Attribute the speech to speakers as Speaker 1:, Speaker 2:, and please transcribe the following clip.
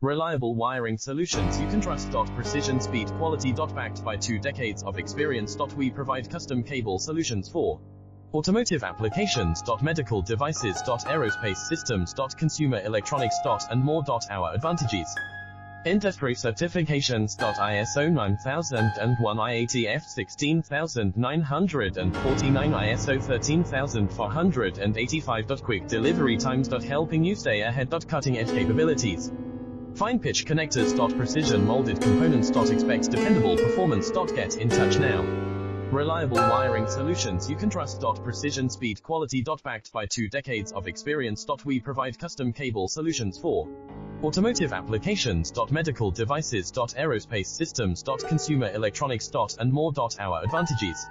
Speaker 1: Reliable wiring solutions you can trust. Precision, speed, quality. Backed by 2 decades of experience. We provide custom cable solutions for automotive applications. Medical devices. Aerospace systems. Consumer electronics. And more. Our advantages: industry certifications. ISO 9001, IATF 16949, ISO 13485. Quick delivery times. Helping you stay ahead. Cutting edge capabilities: fine pitch connectors. Precision molded components. Expect dependable performance. Get in touch now. Reliable wiring solutions you can trust. Precision, speed, quality. Backed by 2 decades of experience. We provide custom cable solutions for automotive applications. Medical devices. Aerospace systems. Consumer electronics. And more. Our advantages: